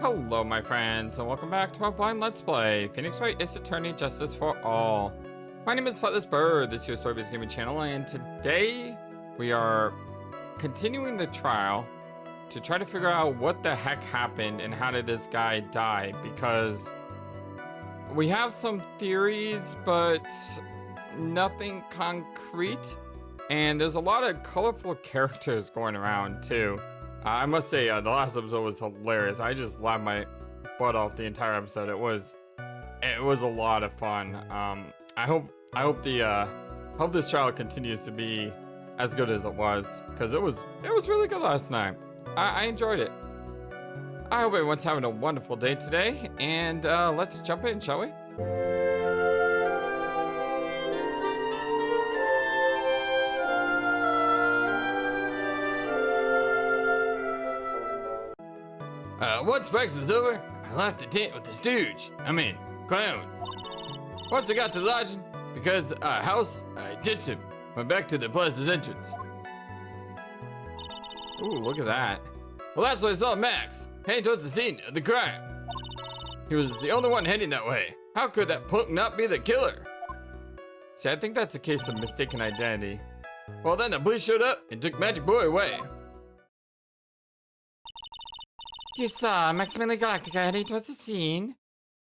Hello my friends, and welcome back to our blind let's play Phoenix Wright is Attorney Justice for All. My name is FlightlessBird, this is your story-based gaming channel, and today we are continuing the trial to try to figure out what the heck happened and how did this guy die, because we have some theories but nothing concrete, and there's a lot of colorful characters going around too. I must say, the last episode was hilarious. I just laughed my butt off the entire episode. It was a lot of fun. I hope this trial continues to be as good as it was, because it was really good last night. I enjoyed it. I hope everyone's having a wonderful day today, and let's jump in, shall we? Once breakfast was over, I left the tent with the stooge. Clown. Once I got to the lodging, because house, I ditched him. Went back to the plaza's entrance. Ooh, look at that. Well, that's when I saw Max, heading towards the scene of the crime. He was the only one heading that way. How could that punk not be the killer? See, I think that's a case of mistaken identity. Well, then the police showed up and took Magic Boy away. You saw Maximilian Galactica heading towards the scene?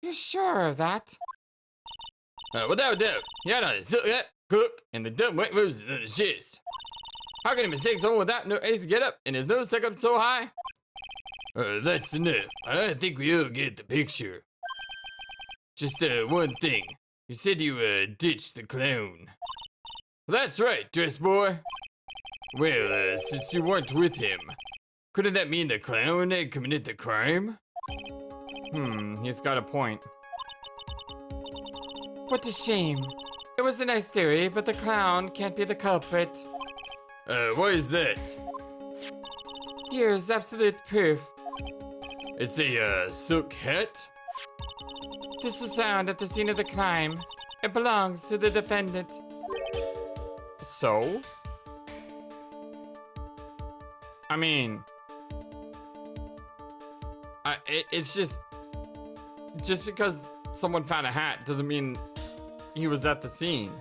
You're sure of that? Without a doubt. He had on his silk hat, cloak, and the dumb white roses on his chest. How can he mistake someone without no ace to get up and his nose stuck up so high? That's enough. I think we all get the picture. Just one thing. You said you ditched the clown. That's right, dress boy. Well, since you weren't with him, couldn't that mean the clown had committed the crime? He's got a point. What a shame. It was a nice theory, but the clown can't be the culprit. Why is that? Here's absolute proof. It's a silk hat? This was found at the scene of the crime. It belongs to the defendant. So? It's just because someone found a hat doesn't mean he was at the scene.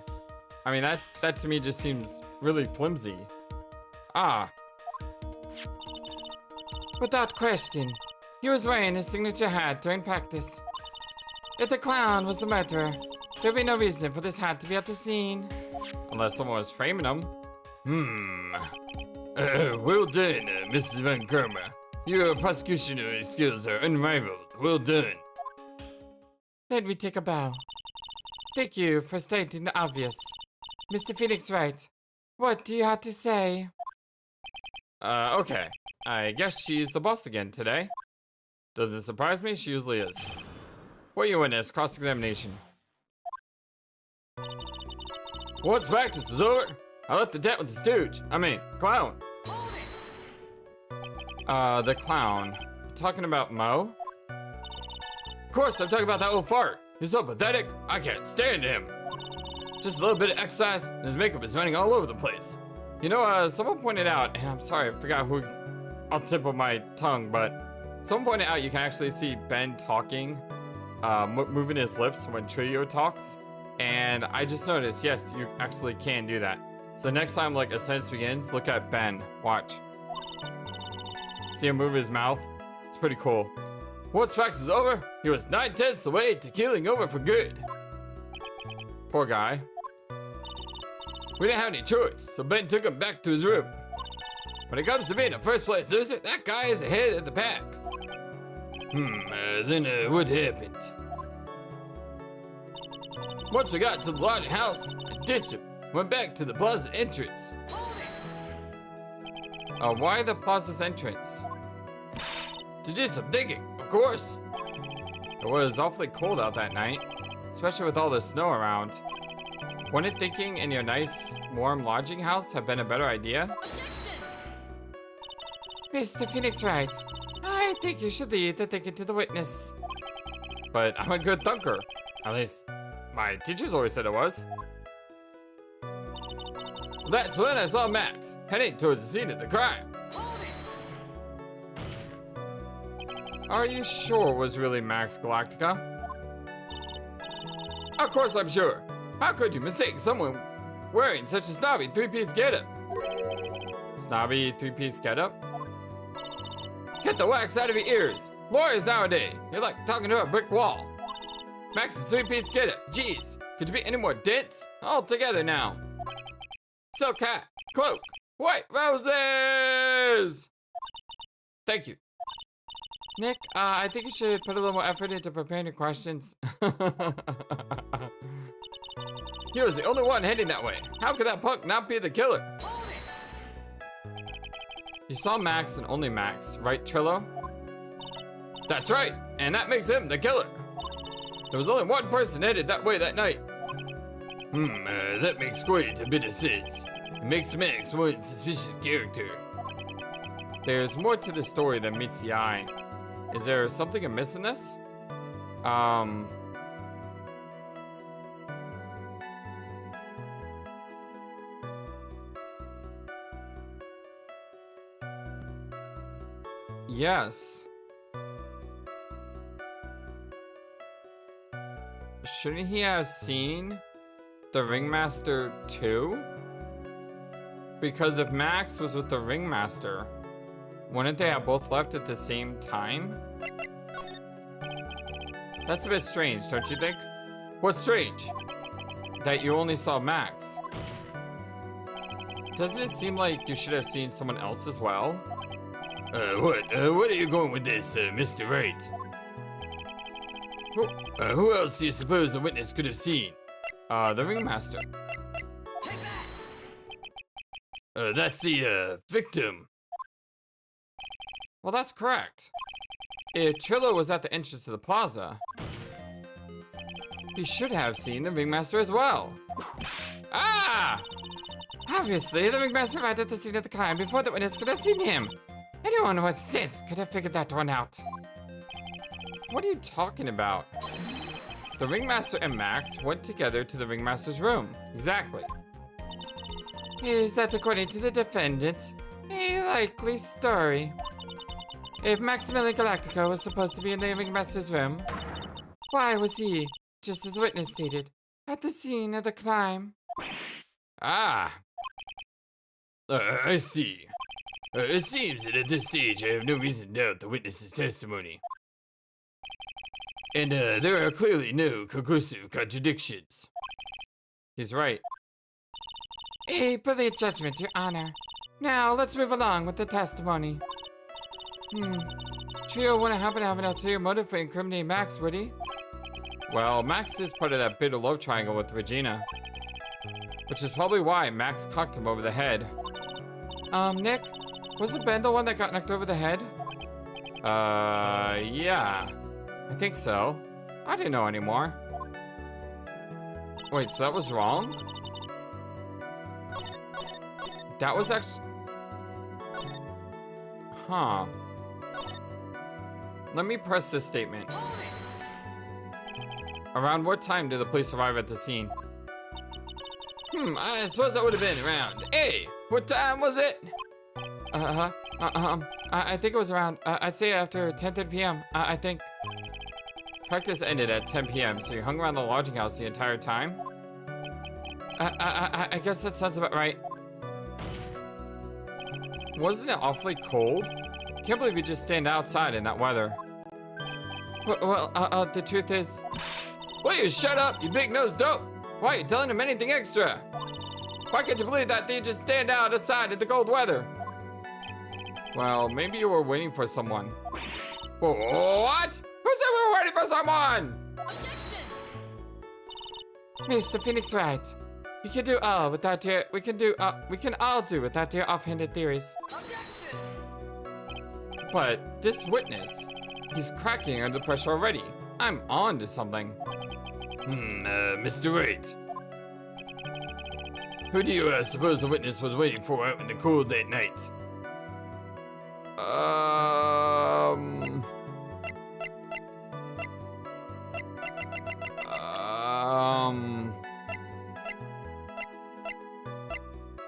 That to me just seems really flimsy. Without question, he was wearing his signature hat during practice. If the clown was the murderer, there'd be no reason for this hat to be at the scene. Unless someone was framing him. Well done, Mrs. Van Karma. Your prosecution skills are unrivaled. Well done. Let me take a bow. Thank you for stating the obvious. Mr. Phoenix Wright, what do you have to say? Okay. I guess she's the boss again today. Doesn't it surprise me? She usually is. What you witness? Cross-examination. Once practice was over, I left the tent with the stooge. Clown. The clown. Talking about Mo? Of course, I'm talking about that old fart. He's so pathetic, I can't stand him. Just a little bit of exercise, and his makeup is running all over the place. You know, someone pointed out, and I'm sorry, I forgot who's off the tip of my tongue, but someone pointed out you can actually see Ben talking, moving his lips when Trilo talks. And I just noticed, yes, you actually can do that. So next time, like, a sentence begins, look at Ben. Watch. See him move his mouth? It's pretty cool. Once practice was over, he was 9/10 away to keeling over for good. Poor guy. We didn't have any choice, so Ben took him back to his room. When it comes to being a first place loser, that guy is ahead of the pack. Then what happened? Once we got to the lodging house, I ditched him, went back to the plaza entrance. Why the plaza's entrance? To do some digging, of course. It was awfully cold out that night, especially with all the snow around. Wouldn't thinking in your nice, warm lodging house have been a better idea? Mr. Phoenix Wright, I think you should leave the thinking to the witness. But I'm a good thunker. At least, my teachers always said it was. That's when I saw Max, heading towards the scene of the crime. Are you sure it was really Max Galactica? Of course I'm sure. How could you mistake someone wearing such a snobby three-piece getup? Snobby three-piece getup? Get the wax out of your ears. Lawyers nowadays, you're like talking to a brick wall. Max's three-piece getup. Jeez, could you be any more dense? All together now. Silk hat, cloak, white roses. Thank you. Nick, I think you should put a little more effort into preparing your questions. He was the only one heading that way. How could that punk not be the killer? You saw Max and only Max, right, Trilo? That's right, and that makes him the killer. There was only one person headed that way that night. That makes quite a bit of sense. It makes Max one suspicious character. There's more to the story than meets the eye. Is there something amiss in this? Yes. Shouldn't he have seen the Ringmaster too? Because if Max was with the Ringmaster, wouldn't they have both left at the same time? That's a bit strange, don't you think? What's strange? That you only saw Max. Doesn't it seem like you should have seen someone else as well? What are you going with this, Mr. Wright? Who else do you suppose the witness could have seen? The Ringmaster. That's the, victim. Well, that's correct. If Trilo was at the entrance to the plaza, he should have seen the Ringmaster as well. Ah! Obviously, the Ringmaster arrived at the scene of the crime before the witness could have seen him. Anyone with sense could have figured that one out. What are you talking about? The Ringmaster and Max went together to the Ringmaster's room. Exactly. Is that, according to the defendant, a likely story? If Maximilian Galactico was supposed to be in the Ringmaster's room, why was he, just as the witness stated, at the scene of the crime? Ah. I see. It seems that at this stage I have no reason to doubt the witness's testimony. And there are clearly no conclusive contradictions. He's right. A brilliant judgment, Your Honor. Now, let's move along with the testimony. Trio wouldn't happen to have an ulterior motive for incriminating Max, would he? Well, Max is part of that bitter love triangle with Regina. Which is probably why Max cocked him over the head. Nick? Wasn't Ben the one that got knocked over the head? Yeah. I think so. I didn't know anymore. Wait, so that was wrong? That was actually... Huh. Let me press this statement. Around what time did the police arrive at the scene? I suppose that would have been around. Hey, what time was it? I think it was around, I'd say after 10:30 p.m. I think. Practice ended at 10 p.m., so you hung around the lodging house the entire time? I guess that sounds about right. Wasn't it awfully cold? Can't believe you just stand outside in that weather. Well, the truth is... Will you shut up, you big-nosed dope? Why are you telling him anything extra? Why can't you believe that you just stand out outside in the cold weather? Well, maybe you were waiting for someone. What? Who said we were waiting for someone? Objection! Mr. Phoenix Wright, we can do all without your, we can all do without your offhanded theories. Objection! But this witness, he's cracking under pressure already. I'm on to something. Mr. Wright. Who do you suppose the witness was waiting for out in the cold that night?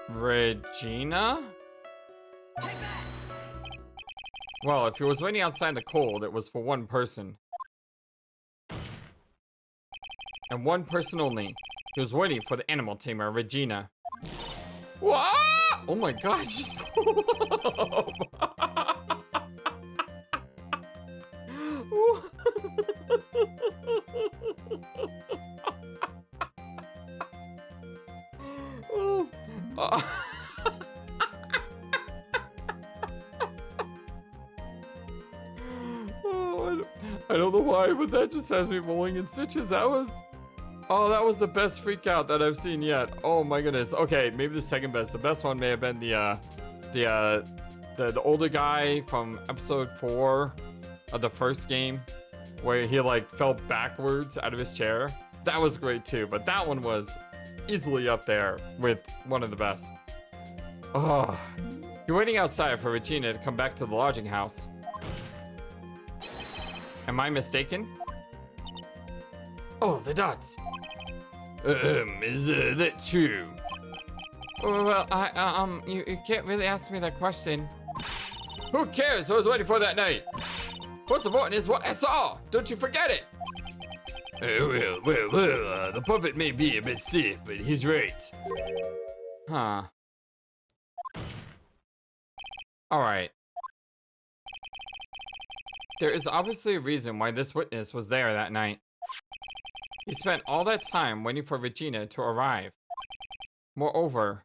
Regina? Well, if he was waiting outside in the cold, it was for one person. And one person only. He was waiting for the animal tamer, Regina. What? Oh my god, just blew up. I don't know why, but that just has me rolling in stitches. That was the best freak out that I've seen yet. Oh my goodness. Okay, maybe the second best. The best one may have been the older guy from episode 4 of the first game, where he like fell backwards out of his chair. That was great too, but that one was easily up there with one of the best. Oh, you're waiting outside for Regina to come back to the lodging house. Am I mistaken? Oh, the dots. Is that true? Well, you can't really ask me that question. Who cares? I was waiting for that night. What's important is what I saw. Don't you forget it. Well, the puppet may be a bit stiff, but he's right. Huh. Alright. There is obviously a reason why this witness was there that night. He spent all that time waiting for Regina to arrive. Moreover,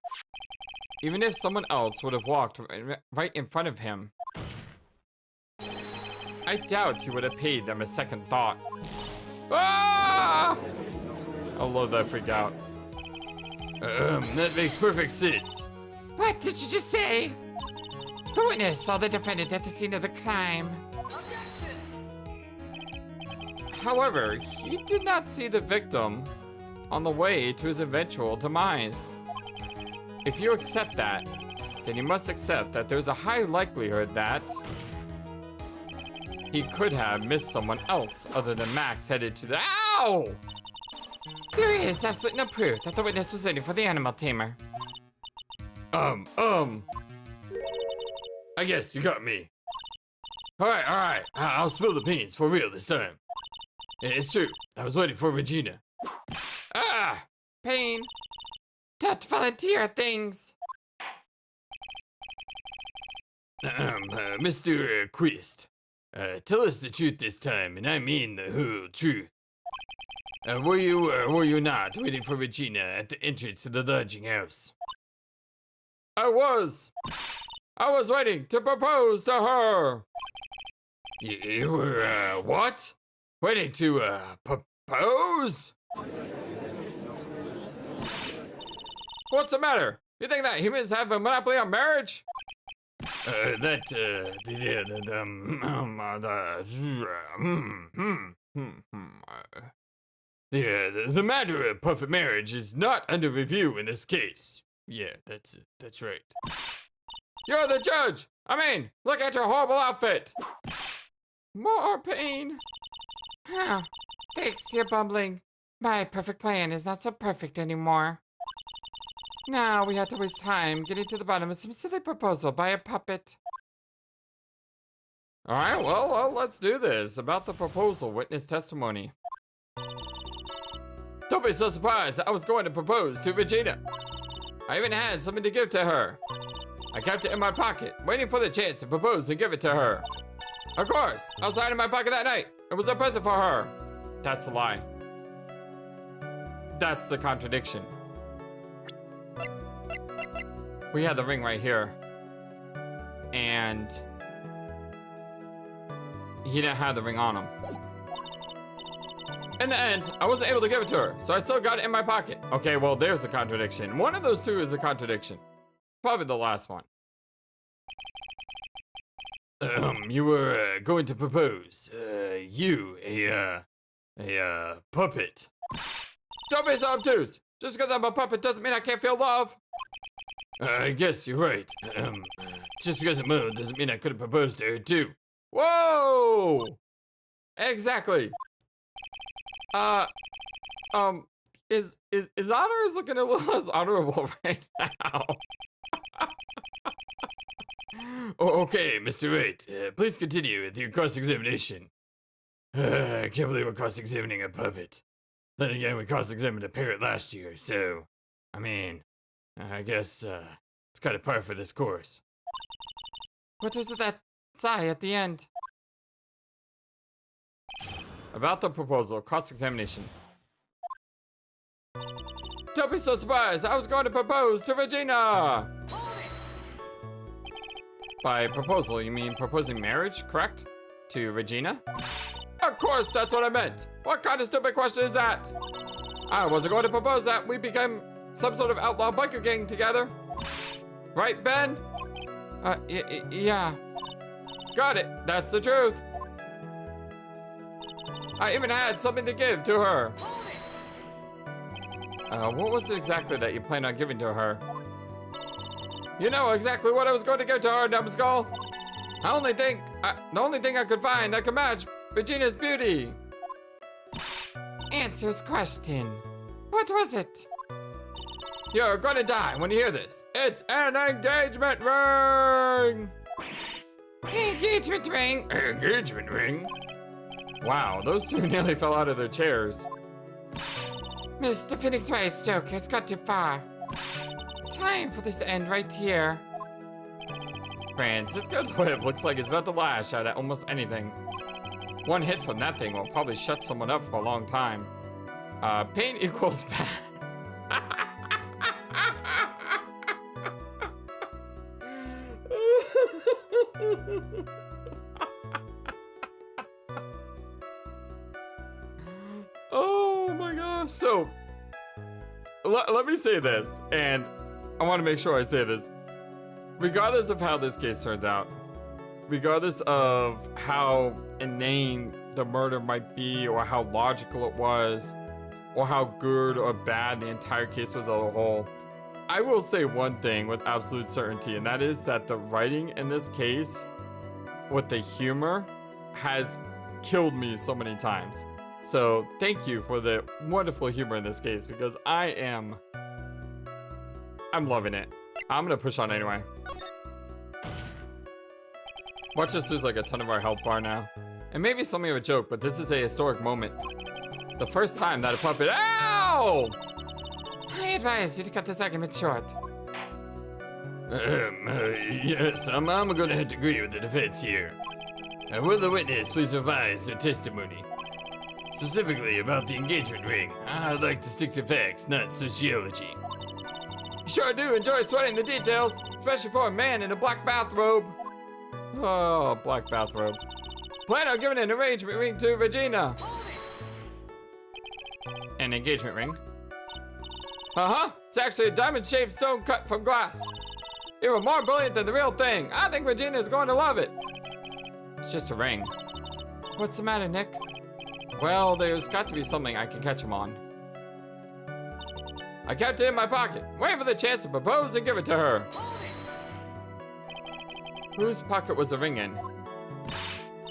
even if someone else would have walked right in front of him, I doubt he would have paid them a second thought. Ah! I love that freak out. That makes perfect sense. What did you just say? The witness saw the defendant at the scene of the crime. However, he did not see the victim on the way to his eventual demise. If you accept that, then you must accept that there's a high likelihood that he could have missed someone else other than Max headed to the— Ow! There is absolutely no proof that the witness was waiting for the animal tamer. I guess you got me. Alright, I'll spill the beans for real this time. It's true, I was waiting for Regina. Ah! Pain. Don't volunteer things. Mr. Quist, tell us the truth this time, and I mean the whole truth. Were you or were you not waiting for Regina at the entrance to the lodging house? I was waiting to propose to her. You were, what? Waiting to, propose? What's the matter? You think that humans have a monopoly on marriage? The matter of perfect marriage is not under review in this case. Yeah, that's right. You're the judge! I mean, look at your horrible outfit! More pain. Huh. Thanks, you're bumbling. My perfect plan is not so perfect anymore. Now we have to waste time getting to the bottom of some silly proposal by a puppet. Alright, well, let's do this. About the proposal, witness testimony. Don't be so surprised. I was going to propose to Regina. I even had something to give to her. I kept it in my pocket, waiting for the chance to propose and give it to her. Of course, I was hiding in my pocket that night. It was a present for her. That's a lie. That's the contradiction. We had the ring right here. And he didn't have the ring on him. In the end, I wasn't able to give it to her, so I still got it in my pocket. Okay, well, there's a contradiction. One of those two is a contradiction. Probably the last one. You were going to propose. You, a puppet. Don't be so obtuse. Just because I'm a puppet doesn't mean I can't feel love. I guess you're right. Just because I'm moaned doesn't mean I couldn't propose to her too. Whoa! Exactly. Is Honor is looking a little less honorable right now. Oh, okay, Mr. Wright, please continue with your cross-examination. I can't believe we're cross-examining a puppet. Then again, we cross-examined a parrot last year, so, I mean, I guess, it's kind of par for this course. What was with that sigh at the end? About the proposal, cross-examination. Don't be so surprised, I was going to propose to Regina! By proposal, you mean proposing marriage, correct? To Regina? Of course, that's what I meant. What kind of stupid question is that? I wasn't going to propose that we became some sort of outlaw biker gang together. Right, Ben? Yeah. Got it, that's the truth. I even had something to give to her. What was it exactly that you planned on giving to her? You know exactly what I was going to give to her, numbskull. The only thing I could find that could match Regina's beauty. Answer his question. What was it? You're gonna die when you hear this. It's an engagement ring! Engagement ring? Engagement ring? Wow, those two nearly fell out of their chairs. Mr. Phoenix Wright's joke has got too far. Time for this to end right here. Francisco's whip looks like it's about to lash out at almost anything. One hit from that thing will probably shut someone up for a long time. Pain equals bad. Oh my gosh. So, let me say this, and I want to make sure I say this. Regardless of how this case turns out, regardless of how inane the murder might be, or how logical it was, or how good or bad the entire case was as a whole, I will say one thing with absolute certainty, and that is that the writing in this case, with the humor, has killed me so many times. So thank you for the wonderful humor in this case, because I'm loving it. I'm gonna push on anyway. Watch us lose like a ton of our health bar now. And maybe something of a joke, but this is a historic moment. The first time that a puppet— Ow! I advise you to cut this argument short. Yes, I'm gonna have to agree with the defense here. Will the witness please revise their testimony? Specifically about the engagement ring. I'd like to stick to facts, not sociology. You sure do enjoy sweating the details, especially for a man in a black bathrobe. Oh, black bathrobe. Plan on giving an engagement ring to Regina. An engagement ring? Uh-huh. It's actually a diamond-shaped stone cut from glass. Even more brilliant than the real thing. I think Regina is going to love it. It's just a ring. What's the matter, Nick? Well, there's got to be something I can catch him on. I kept it in my pocket, waiting for the chance to propose and give it to her. Whose pocket was the ring in?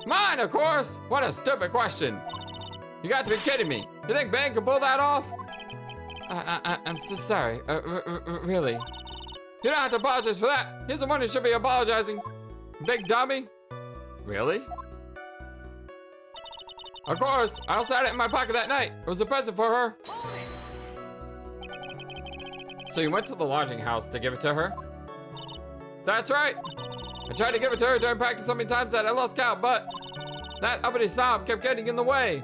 Mine, of course! What a stupid question! You got to be kidding me! You think Ben can pull that off? I'm so sorry. Really? You don't have to apologize for that. He's the one who should be apologizing. Big dummy. Really? Of course. I also had it in my pocket that night. It was a present for her. So you went to the lodging house to give it to her? That's right. I tried to give it to her during practice so many times that I lost count, but that uppity snob kept getting in the way.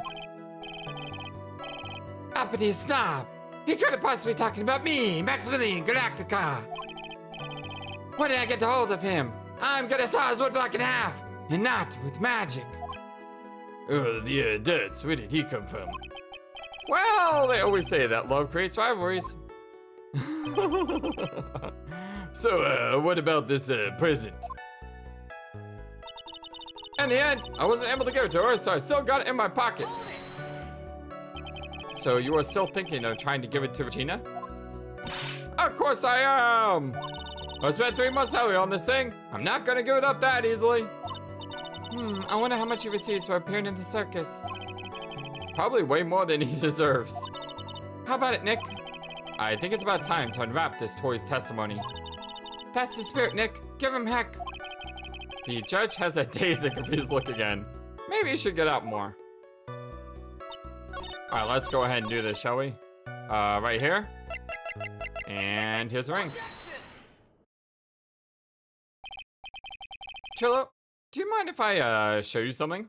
Uppity snob? He couldn't possibly be talking about me, Maximilian Galactica. When did I get a hold of him? I'm gonna saw his woodblock in half, and not with magic. Oh, yeah, that's where did he come from? Well, they always say that love creates rivalries. So, what about this present? In the end, I wasn't able to give it to her, so I still got it in my pocket. So you are still thinking of trying to give it to Regina? Of course I am! I spent 3 months heavily on this thing. I'm not gonna give it up that easily. I wonder how much he receives for appearing in the circus. Probably way more than he deserves. How about it, Nick? I think it's about time to unwrap this toy's testimony. That's the spirit, Nick. Give him heck. The judge has a dazed and confused look again. Maybe he should get out more. Alright, let's go ahead and do this, shall we? Right here. And here's the ring. Trilo, do you mind if I show you something?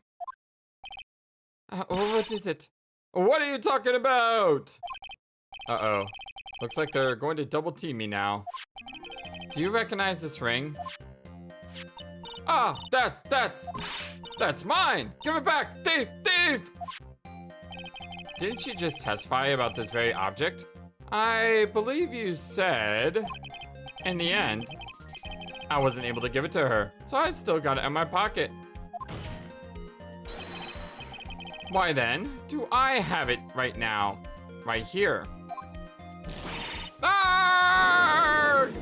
What is it? What are you talking about? Uh-oh. Looks like they're going to double team me now. Do you recognize this ring? Ah, that's mine! Give it back! Thief! Thief! Didn't you just testify about this very object? I believe you said, in the end, I wasn't able to give it to her, so I still got it in my pocket. Why then, do I have it right now? Right here. Arrgh!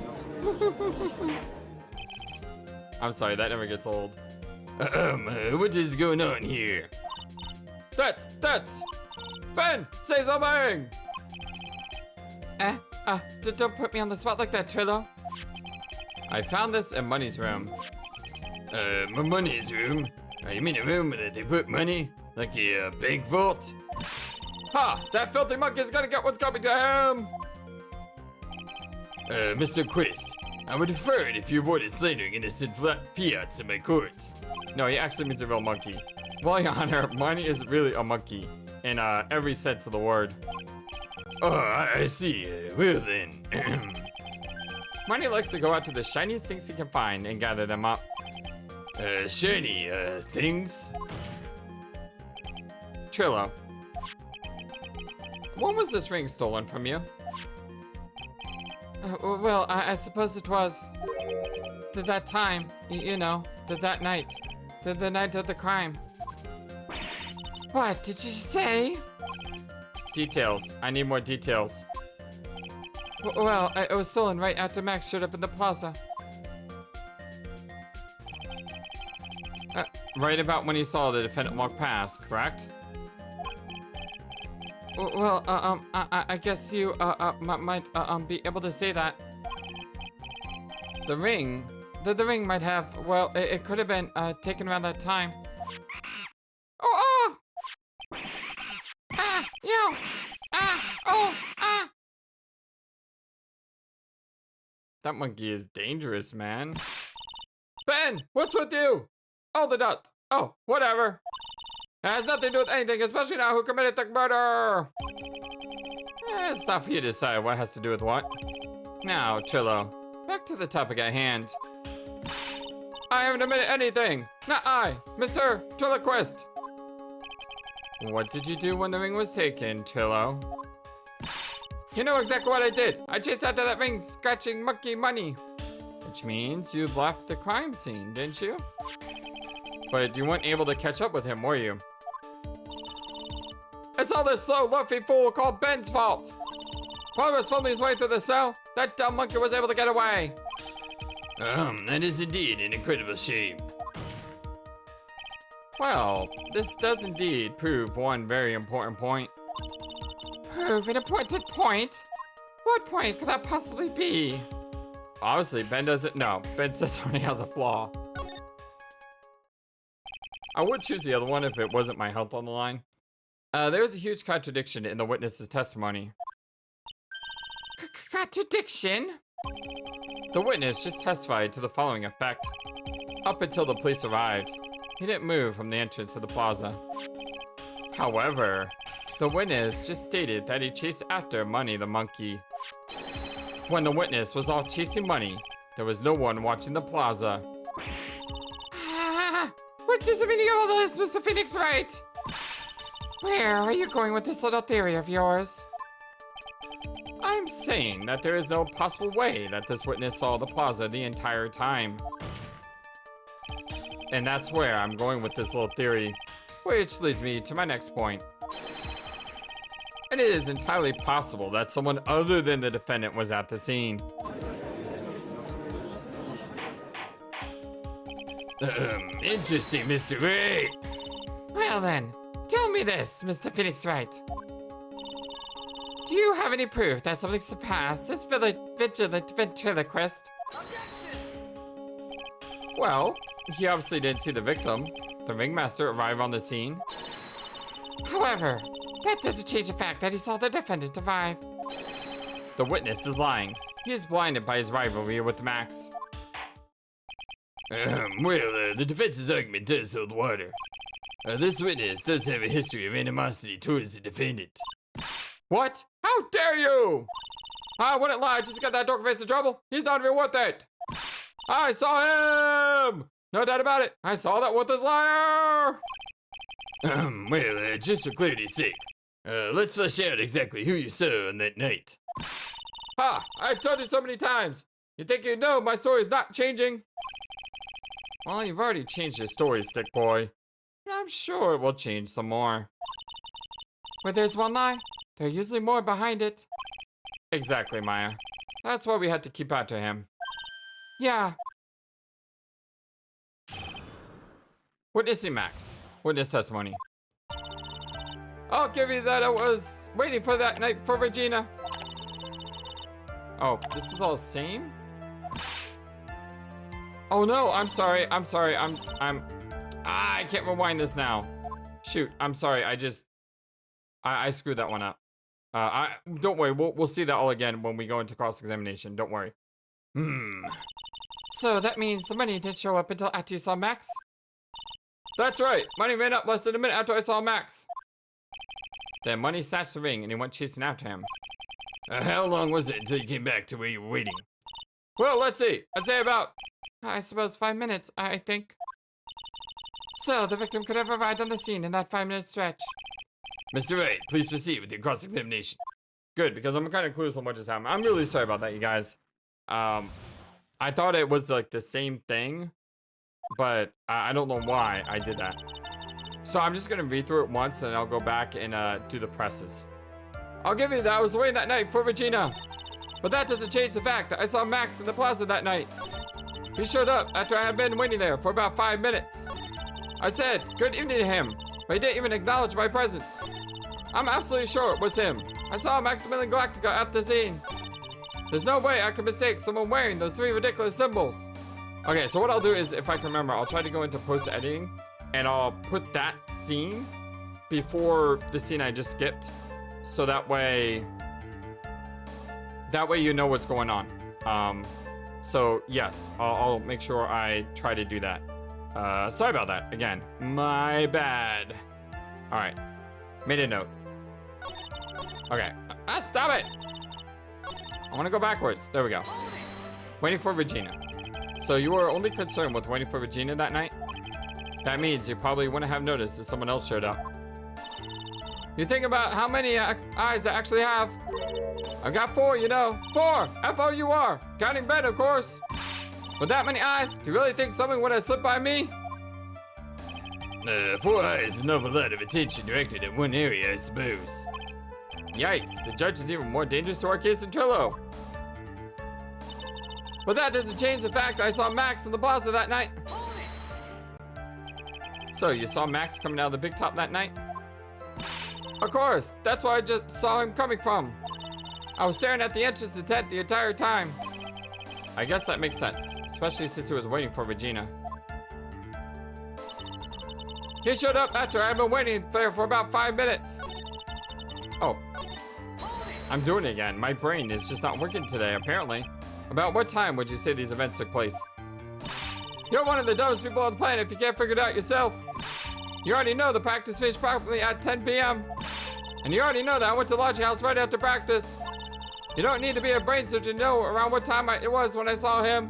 I'm sorry, that never gets old. What is going on here? That's... Ben, say something! Don't put me on the spot like that, Trilo. I found this in Money's room. Money's room? You mean a room that they put money? Like a bank vault? Ha! That filthy monkey's gonna get what's coming to him! Mr. Quist, I would prefer it if you avoided slandering innocent fiats in my court. No, he actually means a real monkey. Well, Your Honor, Money is really a monkey. In every sense of the word. Oh, I see. Well then. Money likes to go out to the shiniest things he can find and gather them up. Shiny, things? Trilo, when was this ring stolen from you? Well, I suppose it was that time, you know, that night, the night of the crime. What did you say? Details. I need more details. Well, it was stolen right after Max showed up in the plaza. Right about when he saw the defendant walk past, correct? Well, I guess you might be able to say that. The ring might have, well, it could have been taken around that time. Oh! Ah! Yo! Ah! Oh! Ah! That monkey is dangerous, man. Ben! What's with you? Oh, the nuts. Oh, whatever. It has nothing to do with anything, especially now who committed the murder. It's not for you to decide what has to do with what. Now, Trilo, back to the topic at hand. I haven't admitted anything. Not I, Mr. Triloquist. What did you do when the ring was taken, Trilo? You know exactly what I did. I chased after that ring, scratching monkey money. Which means you left the crime scene, didn't you? But you weren't able to catch up with him, were you? It's all this slow, luffy fool called Ben's fault. While he was fumbling his way through the cell, that dumb monkey was able to get away. That is indeed an incredible shame. Well, this does indeed prove one very important point. Prove an important point? What point could that possibly be? Obviously, Ben doesn't know. Ben says when he has a flaw. I would choose the other one if it wasn't my health on the line. There was a huge contradiction in the witness's testimony. Contradiction? The witness just testified to the following effect. Up until the police arrived, he didn't move from the entrance to the plaza. However, the witness just stated that he chased after Money the monkey. When the witness was off chasing Money, there was no one watching the plaza. What does the meaning of all this, Mr. Phoenix Wright? Where are you going with this little theory of yours? I'm saying that there is no possible way that this witness saw the plaza the entire time. And that's where I'm going with this little theory, which leads me to my next point. And it is entirely possible that someone other than the defendant was at the scene. Interesting, Mr. Wright. Well then, tell me this, Mr. Phoenix Wright. Do you have any proof that something surpassed this vigilant ventriloquist? Well, he obviously didn't see the victim, the ringmaster, arrive on the scene. However, that doesn't change the fact that he saw the defendant arrive. The witness is lying. He is blinded by his rivalry with Max. The defense's argument does hold water. This witness does have a history of animosity towards the defendant. What? How dare you? I wouldn't lie, I just got that dork face in trouble. He's not even worth it. I saw him! No doubt about it. I saw that worthless liar! Just for clarity's sake, let's flesh out exactly who you saw on that night. Ha! I've told you so many times. You think you know my story is not changing? Well, you've already changed your story, stick boy. I'm sure it will change some more. Where there's one lie, there's usually more behind it. Exactly, Maya. That's why we had to keep after him. Yeah. Witnessing Max. Witness testimony. I'll give you that I was waiting for that night for Regina. Oh, this is all the same? Oh no, I'm sorry, I can't rewind this now. Shoot, I'm sorry, I screwed that one up. Don't worry, we'll see that all again when we go into cross-examination, don't worry. So that means the money didn't show up until after you saw Max? That's right, money ran up less than a minute after I saw Max. Then Money snatched the ring and he went chasing after him. How long was it until you came back to where you were waiting? Well, let's see, I'd say about, I suppose 5 minutes, I think. So, the victim could have arrived on the scene in that 5-minute stretch. Mr. Wright, please proceed with your cross-examination. Good, because I'm kind of clueless on what just happened. I'm really sorry about that, you guys. I thought it was like the same thing, but I don't know why I did that. So I'm just gonna read through it once and I'll go back and do the presses. I'll give you that I was waiting that night for Regina. But that doesn't change the fact that I saw Max in the plaza that night. He showed up after I had been waiting there for about 5 minutes. I said good evening to him, but he didn't even acknowledge my presence. I'm absolutely sure it was him. I saw Maximilian Galactica at the scene. There's no way I could mistake someone wearing those 3 ridiculous symbols. Okay, so what I'll do is, if I can remember, I'll try to go into post-editing and I'll put that scene before the scene I just skipped. So that way you know what's going on. So yes, I'll make sure I try to do that. Sorry about that, again, my bad. All right, made a note. Okay, stop it. I wanna go backwards, there we go. Waiting for Regina. So you were only concerned with waiting for Regina that night? That means you probably wouldn't have noticed if someone else showed up. You think about how many eyes I actually have. I've got 4, you know. 4! F-O-U-R! Counting Ben, of course. With that many eyes, do you really think someone would have slipped by me? 4 eyes is an awful lot of attention directed at one area, I suppose. Yikes, the judge is even more dangerous to our case than Trilo. But that doesn't change the fact that I saw Max in the plaza that night. So, you saw Max coming out of the big top that night? Of course, that's where I just saw him coming from. I was staring at the entrance to the tent the entire time. I guess that makes sense, especially since he was waiting for Regina. He showed up after I've been waiting there for about 5 minutes. Oh, I'm doing it again. My brain is just not working today, apparently. About what time would you say these events took place? You're one of the dumbest people on the planet if you can't figure it out yourself. You already know the practice finished properly at 10 p.m. And you already know that I went to the lodging house right after practice. You don't need to be a brain surgeon to know around what time it was when I saw him.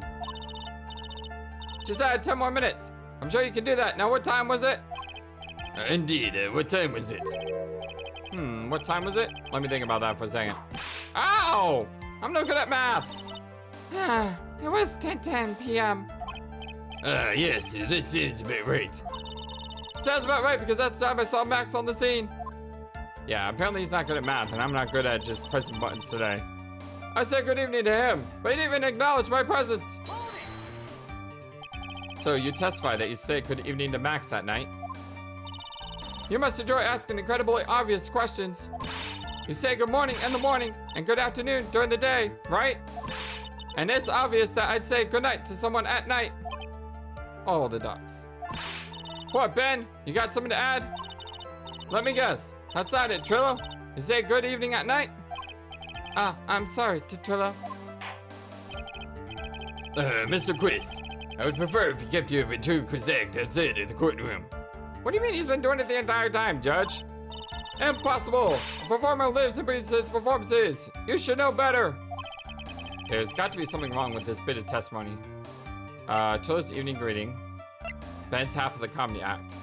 Just add 10 more minutes. I'm sure you can do that. Now, what time was it? Indeed, what time was it? What time was it? Let me think about that for a second. Ow! I'm no good at math. It was 10:10 p.m. Yes, that sounds about right. Sounds about right because that's the time I saw Max on the scene. Yeah, apparently he's not good at math and I'm not good at just pressing buttons today. I said good evening to him, but he didn't even acknowledge my presence. So you testify that you say good evening to Max that night. You must enjoy asking incredibly obvious questions. You say good morning in the morning and good afternoon during the day, right? And it's obvious that I'd say good night to someone at night. all the ducks. What, Ben? You got something to add? Let me guess. That's not it, Trilo. You say good evening at night? I'm sorry, Trilo. Mr. Quiz, I would prefer if you kept your ventriloquist outside of the courtroom. What do you mean he's been doing it the entire time, Judge? Impossible! A performer lives and breathes his performances. You should know better. There's got to be something wrong with this bit of testimony. Trilo's evening greeting. Ben's half of the comedy act.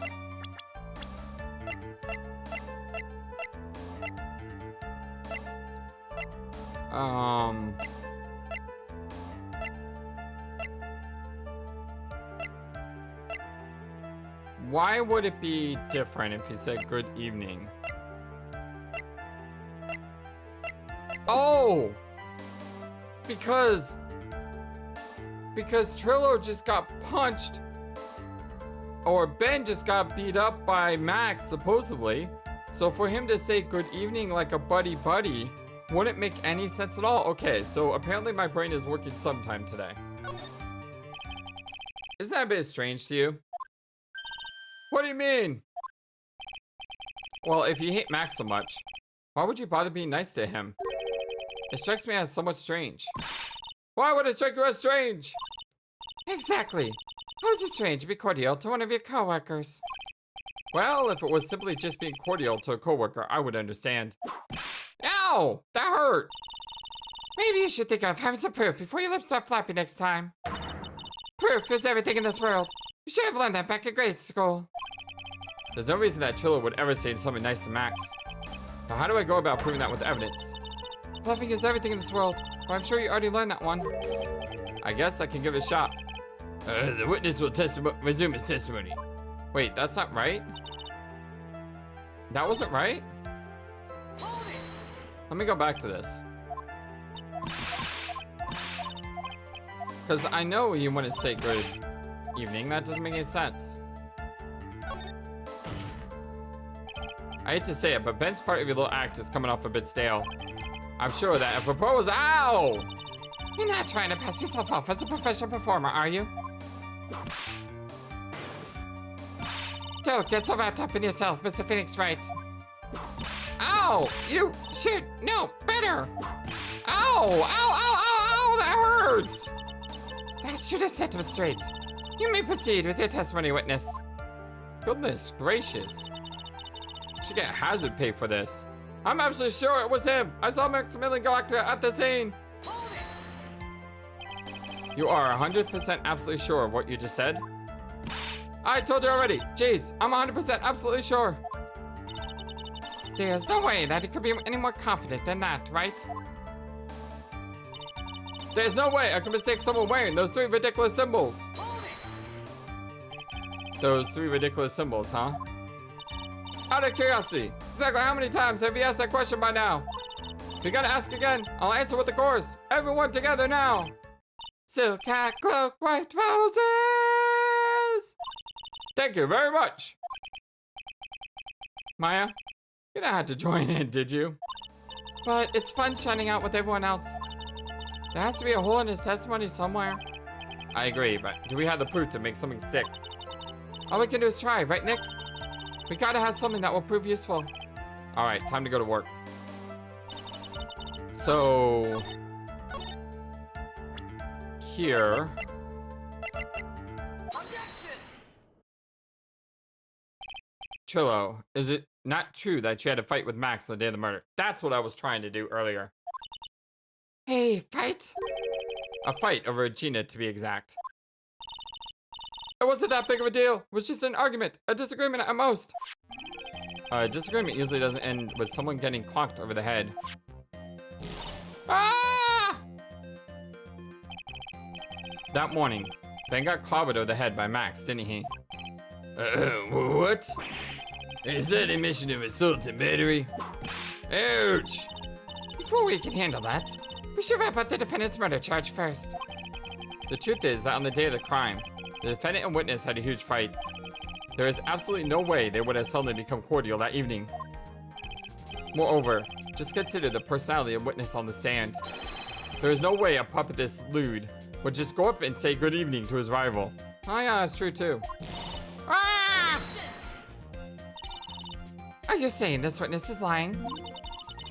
Why would it be different if he said good evening? Oh! Because Trilo just got punched, or Ben just got beat up by Max, supposedly. So for him to say good evening like a buddy wouldn't make any sense at all. Okay, so apparently my brain is working sometime today. Isn't that a bit strange to you? What do you mean? Well, if you hate Max so much, why would you bother being nice to him? It strikes me as somewhat strange. Why would it strike you as strange? Exactly. How is it strange to be cordial to one of your coworkers? Well, if it was simply just being cordial to a coworker, I would understand. Ow! That hurt! Maybe you should think of having some proof before your lips start flapping next time. Proof is everything in this world. You should have learned that back at grade school. There's no reason that Trilo would ever say something nice to Max. Now, how do I go about proving that with evidence? Bluffing is everything in this world, but I'm sure you already learned that one. I guess I can give it a shot. The witness will resume his testimony. Wait, that's not right? That wasn't right? Let me go back to this. Because I know you want to say good evening. That doesn't make any sense. I hate to say it, but Ben's part of your little act is coming off a bit stale. I'm sure that if a pro was— Ow! You're not trying to pass yourself off as a professional performer, are you? Don't get so wrapped up in yourself, Mr. Phoenix Wright. Ow! You should know better! Ow! Ow, ow, ow, ow! That hurts! That should have set him straight. You may proceed with your testimony, witness. Goodness gracious. Should get hazard pay for this. I'm absolutely sure it was him. I saw Maximilian Galactica at the scene. You are 100% absolutely sure of what you just said? I told you already. Jeez, I'm 100% absolutely sure. There's no way that he could be any more confident than that, right? There's no way I could mistake someone wearing those three ridiculous symbols. Those three ridiculous symbols, huh? Out of curiosity, exactly how many times have you asked that question by now? If you're gonna ask again, I'll answer with the chorus. Everyone together now. Silk hat, cloak, white roses. Thank you very much. Maya, you didn't have to join in, did you? But it's fun shining out with everyone else. There has to be a hole in his testimony somewhere. I agree, but do we have the proof to make something stick? All we can do is try, right, Nick? We gotta have something that will prove useful. All right, time to go to work. So here. Trilo, is it not true that you had a fight with Max on the day of the murder? That's what I was trying to do earlier. Hey, fight? A fight over Gina, to be exact. It wasn't that big of a deal. It was just an argument, a disagreement at most. A disagreement usually doesn't end with someone getting clocked over the head. Ah! That morning, Ben got clobbered over the head by Max, didn't he? What? Is that admission of assault and battery? Ouch! Before we can handle that, we should wrap up the defendant's murder charge first. The truth is that on the day of the crime, the defendant and witness had a huge fight. There is absolutely no way they would have suddenly become cordial that evening. Moreover, just consider the personality of witness on the stand. There is no way a puppet this lewd would just go up and say good evening to his rival. Oh yeah, that's true too. Ah! Are you saying this witness is lying?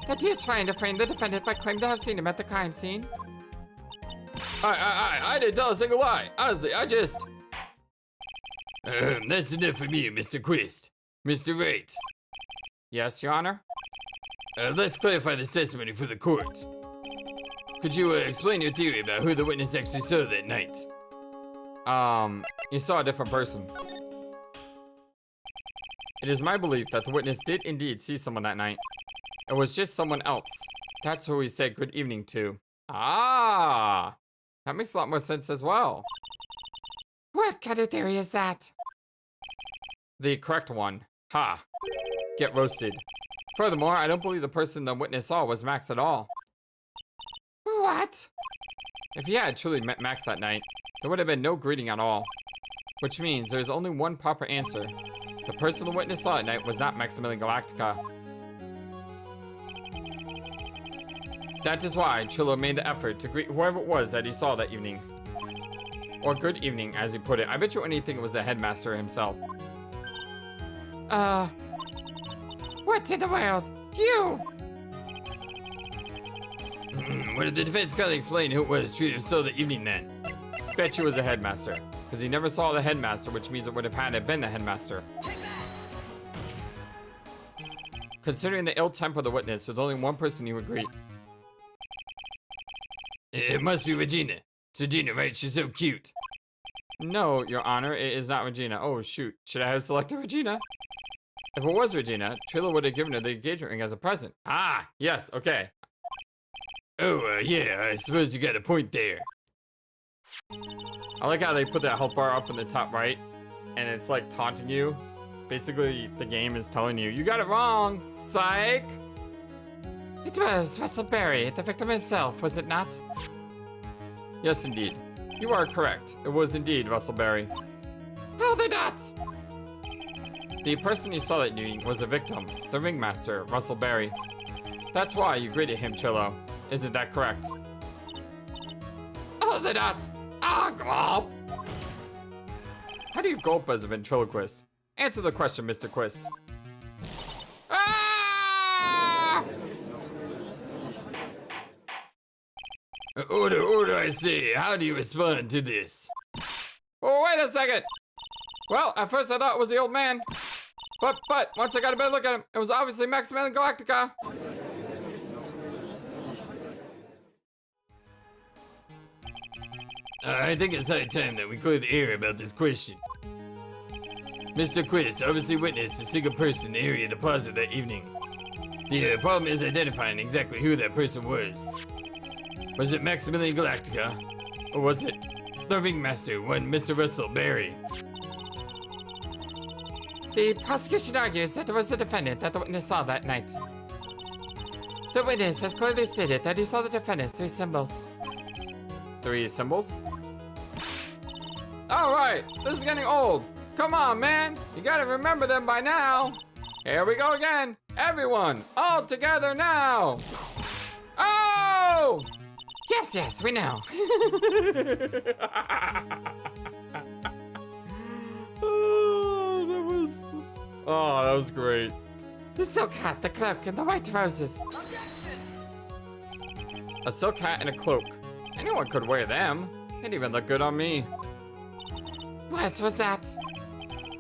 That he is trying to frame the defendant by claiming to have seen him at the crime scene? I didn't tell a single lie. Honestly, I just... That's enough from you, Mr. Quist. Mr. Wright. Yes, Your Honor? Let's clarify this testimony for the court. Could you explain your theory about who the witness actually saw that night? You saw a different person. It is my belief that the witness did indeed see someone that night. It was just someone else. That's who he said good evening to. Ah! That makes a lot more sense as well. What kind of theory is that? The correct one. Ha! Get roasted. Furthermore, I don't believe the person the witness saw was Max at all. What? If he had truly met Max that night, there would have been no greeting at all. Which means there is only one proper answer. The person the witness saw at night was not Maximilian Galactica. That is why Trilo made the effort to greet whoever it was that he saw that evening. Or good evening, as he put it. I bet you anything it was the headmaster himself. What in the world? You! What did the defense kindly explain who it was Trilo saw that evening then? Bet you was the headmaster. Because he never saw the headmaster, which means it would have had to have been the headmaster. Considering the ill temper of the witness, there's only one person he would greet. It must be Regina. It's Regina, right? She's so cute. No, Your Honor, it is not Regina. Oh, shoot. Should I have selected Regina? If it was Regina, Trilo would have given her the engagement ring as a present. Ah, yes, okay. Oh, yeah, I suppose you got a point there. I like how they put that health bar up in the top right, and it's like taunting you. Basically, the game is telling you, you got it wrong, psych! It was Russell Berry, the victim himself, was it not? Yes, indeed. You are correct. It was indeed Russell Berry. Oh, the nuts! The person you saw that evening was the victim, the ringmaster, Russell Berry. That's why you greeted him, Trilo. Isn't that correct? Oh, the nuts! Ah, gulp! How do you gulp as a ventriloquist? Answer the question, Mr. Quist. Ah! Order, I say. How do you respond to this? Oh, wait a second! Well, at first I thought it was the old man. But, once I got a better look at him, it was obviously Maximilian Galactica. I think it's high time that we clear the air about this question. Mr. Quist obviously witnessed a single person in the area of the plaza that evening. The problem is identifying exactly who that person was. Was it Maximilian Galactica? Or was it the ringmaster, one Mr. Russell Berry? The prosecution argues that it was the defendant that the witness saw that night. The witness has clearly stated that he saw the defendant's 3 symbols. 3 symbols? Alright, this is getting old. Come on, man. You gotta remember them by now. Here we go again. Everyone, all together now. Oh! Yes, we know. Oh, that was great. The silk hat, the cloak, and the white roses. A silk hat and a cloak. Anyone could wear them. They'd even look good on me. What was that?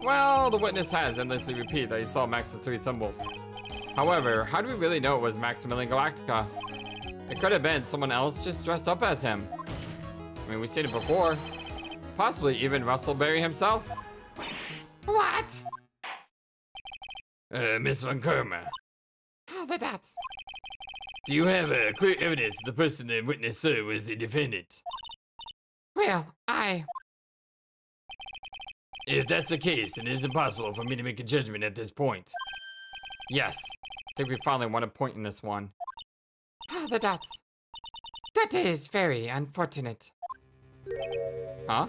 Well, the witness has endlessly repeated that he saw Max's 3 symbols. However, how do we really know it was Maximilian Galactica? It could have been someone else just dressed up as him. I mean, we've seen it before. Possibly even Russell Berry himself. What? Miss Von Karma. Oh, the dots. Do you have clear evidence that the person the witness saw was the defendant? Well, If that's the case, then it is impossible for me to make a judgment at this point. Yes. I think we finally won a point in this one. Oh, the dots. That is very unfortunate. Huh?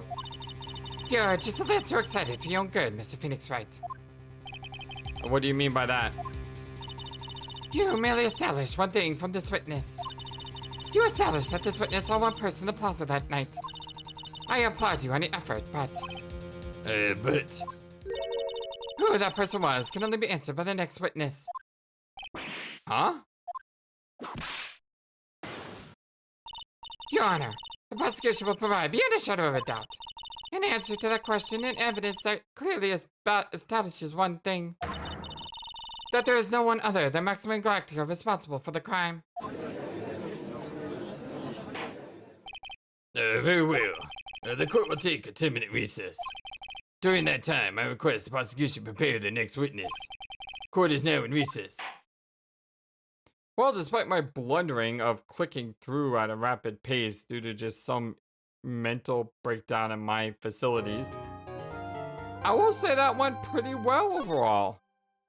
You're just a little too excited for your own good, Mr. Phoenix Wright. What do you mean by that? You merely established one thing from this witness. You established that this witness saw one person in the plaza that night. I applaud you on the effort, but But Who that person was can only be answered by the next witness. Huh? Your Honor, the prosecution will provide, beyond a shadow of a doubt, an answer to that question and evidence that clearly establishes one thing. That there is no one other than Maximum Galactica responsible for the crime. very well. The court will take a 10-minute recess. During that time, I request the prosecution prepare the next witness. Court is now in recess. Well, despite my blundering of clicking through at a rapid pace due to just some mental breakdown in my facilities, I will say that went pretty well overall.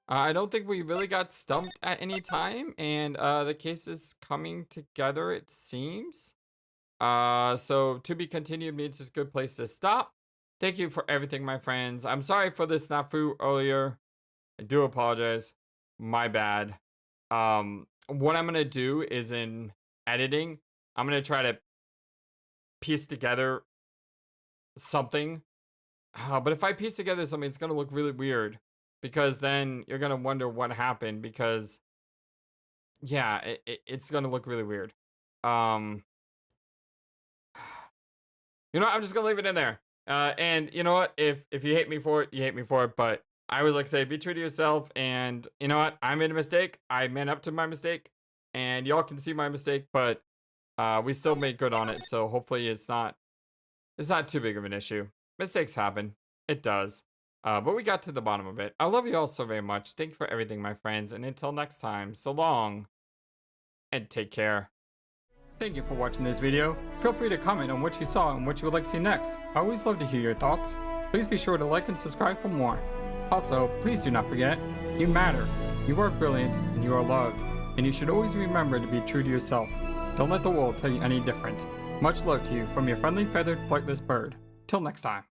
I don't think we really got stumped at any time, and the case is coming together, it seems. So to be continued means it's a good place to stop. Thank you for everything, my friends. I'm sorry for this snafu earlier. I do apologize. My bad. What I'm gonna do is in editing, I'm gonna try to piece together something. But if I piece together something, it's gonna look really weird, because then you're gonna wonder what happened, because yeah, it's gonna look really weird. You know what? I'm just gonna leave it in there. And you know what? If you hate me for it, you hate me for it. But I always like to say, be true to yourself. And you know what? I made a mistake. I man up to my mistake. And y'all can see my mistake, but we still made good on it. So hopefully it's not too big of an issue. Mistakes happen. It does. But we got to the bottom of it. I love you all so very much. Thank you for everything, my friends. And until next time, so long and take care. Thank you for watching this video. Feel free to comment on what you saw and what you would like to see next. I always love to hear your thoughts. Please be sure to like and subscribe for more. Also, please do not forget, you matter. You are brilliant and you are loved. And you should always remember to be true to yourself. Don't let the world tell you any different. Much love to you from your friendly feathered flightless bird. Till next time.